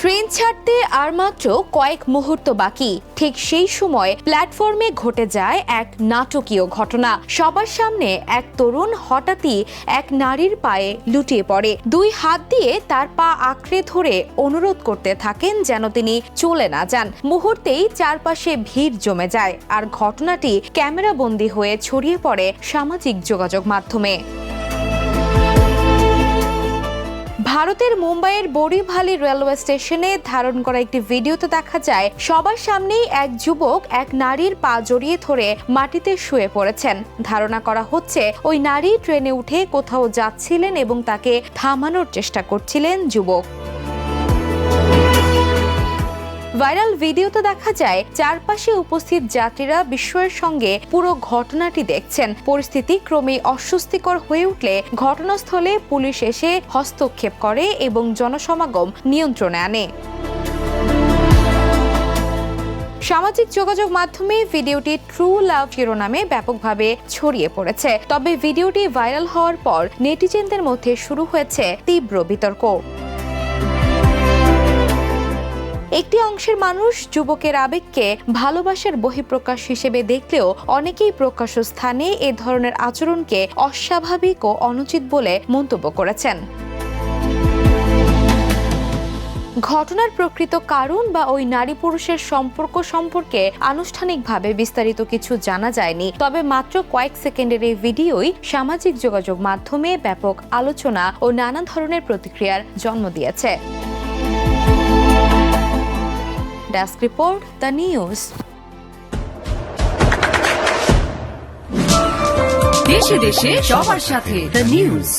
Train ছাড়তে আর মাত্র কয়েক মুহূর্ত বাকি, ঠিক সেই সময় প্ল্যাটফর্মে ঘটে যায় এক নাটকীয় ঘটনা। সবার সামনে এক তরুণ হঠাৎই এক নারীর পায়ে লুটিয়ে পড়ে। দুই হাত দিয়ে তার পা আঁকড়ে ধরে অনুরোধ করতে থাকেন যেন তিনি চলে না যান। মুহূর্তেই চারপাশে ভিড় জমে যায় আর ঘটনাটি ক্যামেরাবন্দী হয়ে ছড়িয়ে পড়ে সামাজিক যোগাযোগ মাধ্যমে। ভারতের মুম্বাইয়ের বোরিভালি রেলওয়ে স্টেশনে ধারণ করা একটি ভিডিওতে দেখা যায় সবার সামনেই এক যুবক এক নারীর পা জড়িয়ে ধরে মাটিতে শুয়ে পড়েছেন। ধারণা করা হচ্ছে ওই নারী ট্রেনে উঠে কোথাও যাচ্ছিলেন এবং তাকে থামানোর চেষ্টা করছিলেন যুবক। ভাইরাল ভিডিওতে দেখা যায় চারপাশে উপস্থিত যাত্রীরা বিস্ময়ের সঙ্গে পুরো ঘটনাটি দেখছেন। পরিস্থিতি ক্রমেই অস্বস্তিকর হয়ে উঠলে ঘটনাস্থলে পুলিশ এসে হস্তক্ষেপ করে এবং জনসমাগম নিয়ন্ত্রণে আনে। সামাজিক যোগাযোগ মাধ্যমে ভিডিওটি ট্রু লাভ শিরোনামে ব্যাপকভাবে ছড়িয়ে পড়েছে। তবে ভিডিওটি ভাইরাল হওয়ার পর নেটিজেনদের মধ্যে শুরু হয়েছে তীব্র বিতর্ক। একটি অংশের মানুষ যুবকের আবেগকে ভালোবাসার বহিঃপ্রকাশ হিসেবে দেখলেও অনেকেই প্রকাশ্য স্থানে এ ধরনের আচরণকে অস্বাভাবিক ও অনুচিত বলে মন্তব্য করেছেন। ঘটনার প্রকৃত কারণ বা ওই নারী পুরুষের সম্পর্ক সম্পর্কে আনুষ্ঠানিকভাবে বিস্তারিত কিছু জানা যায়নি। তবে মাত্র কয়েক সেকেন্ডের এই ভিডিওই সামাজিক যোগাযোগ মাধ্যমে ব্যাপক আলোচনা ও নানা ধরনের প্রতিক্রিয়ার জন্ম দিয়েছে। Desk report, the news. দেশে দেশে সবার সাথে, দ্য নিউজ।